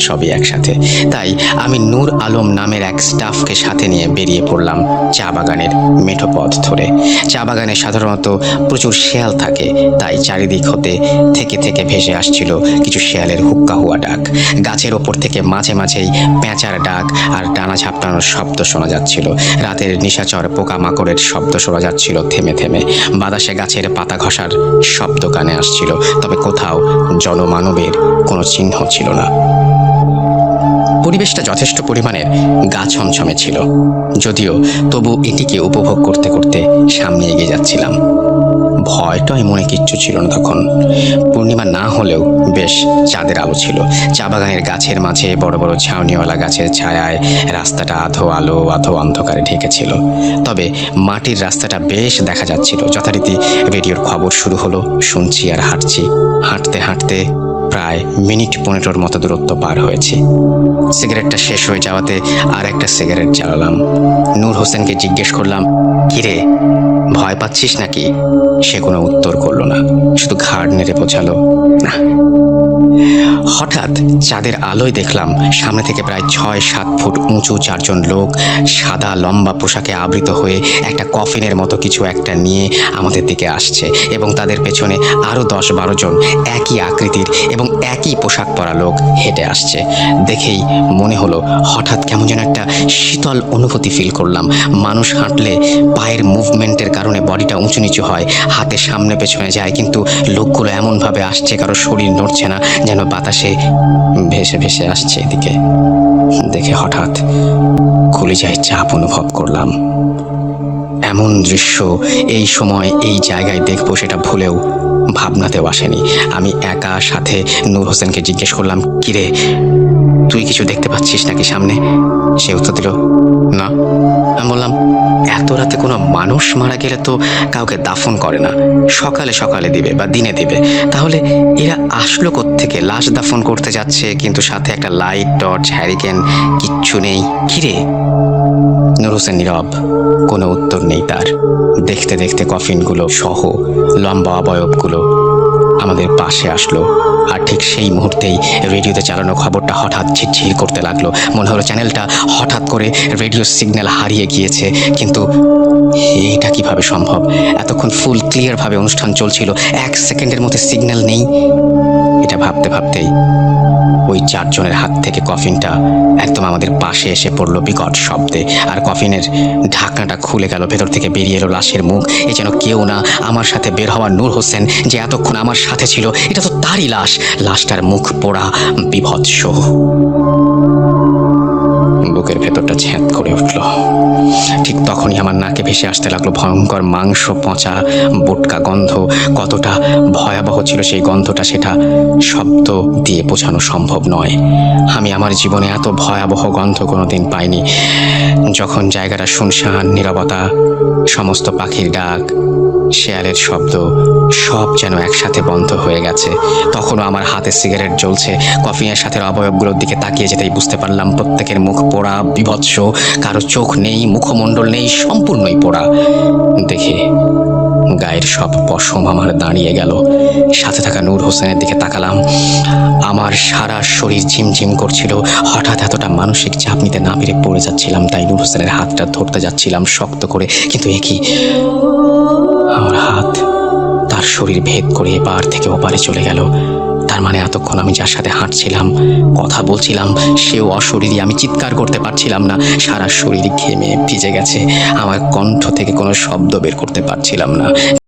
সবই একসাথে। তাই আমি নূর আলম নামের এক স্টাফকে সাথে নিয়ে বেরিয়ে পড়লাম চা বাগানের মেঠো পথ ধরে। চা বাগানে সাধারণত প্রচুর শেয়াল থাকে, তাই চারিদিক হতে থেকে থেকে ভেসে আসছিল কিছু শেয়ালের হুক্কা হুয়া ডাক। গাছের ওপর থেকে মাঝে মাঝেই পেঁচার ডাক আর ডানা ঝাপটানোর শব্দ শোনা যাচ্ছিল। রাতের নিশাচর পোকামাকড়ের শব্দ শোনা যাচ্ছিল থেমে থেমে। বাতাসে গাছের পাতা ঘষার শব্দ কানে আসছিল, তবে কোথাও জনমানবের কোনো চিহ্ন ছিল না। পরিবেশটা যথেষ্ট পরিমাণে গা ছমছমে ছিল, যদিও তবু এটিকে উপভোগ করতে করতে সামনে এগিয়ে যাচ্ছিলাম। ভয়টাই মনে কিচ্ছু ছিল না তখন। পূর্ণিমা না হলেও বেশ চাঁদের আলো ছিল। চা বাগানের গাছের মাঝে বড় বড় ছাউনিওয়ালা গাছের ছায়ায় রাস্তাটা আধো আলো আধো অন্ধকারে ঢেকেছিল। তবে মাটির রাস্তাটা বেশ দেখা যাচ্ছিল। যথারীতি রেডিওর খবর শুরু হলো। শুনছি আর হাঁটছি। হাঁটতে হাঁটতে প্রায় মিনিট 15 মতো দূরত্ব পার হয়েছি। সিগারেটটা শেষ হয়ে যাওয়াতে আর একটা সিগারেট জ্বালালাম। নূর হোসেনকে জিজ্ঞেস করলাম, কিরে ভয় পাচ্ছিস নাকি? সে কোনো উত্তর করলো না, শুধু ঘাড় নেড়ে বোঝালো না। হঠাৎ চাঁদের আলোয় দেখলাম সামনে থেকে প্রায় 6-7 ফুট উঁচু 4 জন লোক সাদা লম্বা পোশাকে আবৃত হয়ে একটা কফিনের মতো কিছু একটা নিয়ে আমাদের দিকে আসছে, এবং তাদের পেছনে আরো 10-12 জন একই আকৃতির এবং একই পোশাক পরা লোক হেঁটে আসছে। দেখেই মনে হলো হঠাৎ কেমন যেন একটা শীতল অনুভূতি ফিল করলাম। মানুষ হাঁটলে পায়ের মুভমেন্টের কারণে বডিটা উঁচু নিচু হয়, হাতে সামনে পেছনে যায়, কিন্তু লোকগুলো এমনভাবে আসছে কারো শরীর নড়ছে না, যেন বাতাসে ভেসে ভেসে আসছে এদিকে। দেখে হঠাৎ কলিজায় চাপ অনুভব করলাম। এমন দৃশ্য এই সময় এই জায়গায় দেখবো সেটা ভুলেও ভাবনাতেও আসেনি। আমি একা সাথে নূর হোসেনকে জিজ্ঞেস করলাম, কিরে তুই কিছু দেখতে পাচ্ছিস নাকি সামনে? সে উত্তর দিল, না। আমি বললাম, এত রাতে কোনো মানুষ মারা গেলে তো কাউকে দাফন করে না, সকালে সকালে দিবে বা দিনে দিবে। তাহলে এরা আসলো কোত্থেকে? লাশ দাফন করতে যাচ্ছে, কিন্তু সাথে একটা লাইট, টর্চ, হ্যারিকেন কিচ্ছু নেই। কিরে? নূর হোসেন নীরব, কোনো উত্তর নেই তার। দেখতে দেখতে কফিনগুলো সহ লম্বা অবয়বগুলো আমাদের পাশে আসলো। আর ঠিক সেই মুহূর্তেই রেডিওতে চালানো খবরটা হঠাৎ ঝিরঝির করতে লাগলো। মনে হলো চ্যানেলটা হঠাৎ করে রেডিও সিগন্যাল হারিয়ে গিয়েছে। কিন্তু এটা কিভাবে সম্ভব? এতক্ষণ ফুল ক্লিয়ার ভাবে অনুষ্ঠান চলছিল, 1 সেকেন্ডের মধ্যে সিগন্যাল নেই। এটা ভাবতে ভাবতেই ওই 4 জনের হাত থেকে কফিনটা একদম আমাদের পাশে এসে পড়লো বিকট শব্দে, আর কফিনের ঢাকনাটা খুলে গেল। ভেতর থেকে বেরিয়ে এলো লাশের মুখ। এ যেন কেউ না, আমার সাথে বের হওয়া নূর হোসেন, যে এতক্ষণ আমার সাথে ছিল। এটা তো তারই লাশ। লাশটার মুখ পোড়া, বিভৎস। বুকের ভেতরটা ঝ্যাঁত করে উঠল। ঠিক তখনই আমার নাকে ভেসে আসতে লাগলো ভয়ঙ্কর মাংস পচা বোটকা গন্ধ। কতটা ভয়াবহ ছিল সেই গন্ধটা, সেটা শব্দ দিয়ে বোঝানো সম্ভব নয়। আমি আমার জীবনে এত ভয়াবহ গন্ধ কোনোদিন পাইনি। যখন জায়গাটা শুনশান, নীরবতা, সমস্ত পাখির ডাক, শেয়ালের শব্দ সব যেন একসাথে বন্ধ হয়ে গেছে। তখনও আমার হাতে সিগারেট জ্বলছে। কফিনের সাথে অবয়বগুলোর দিকে তাকিয়ে যেতেই বুঝতে পারলাম প্রত্যেকের মুখ পোড়া, বিভৎস। কারো চোখ নেই, মুখমণ্ডল নেই, সম্পূর্ণই পোড়া। দেখে গায়ের সব পশম আমার দাঁড়িয়ে গেল। সাথে থাকা নূর হোসেনের দিকে তাকালাম। আমার সারা শরীর ঝিমঝিম করছিল। হঠাৎ এতটা মানসিক চাপ নিতে না পেরে পড়ে যাচ্ছিলাম, তাই নূর হোসেনের হাতটা ধরতে যাচ্ছিলাম শক্ত করে। কিন্তু একই, আমার হাত তার শরীর ভেদ করে এপার থেকে ওপারে চলে গেল। তার মানে এতক্ষণ আমি যার সাথে হাঁটছিলাম, কথা বলছিলাম, সেও অশরীরী। আমি চিৎকার করতে পারছিলাম না, সারা শরীর ঘেমে ভিজে গেছে। আমার কণ্ঠ থেকে কোনো শব্দ বের করতে পারছিলাম না।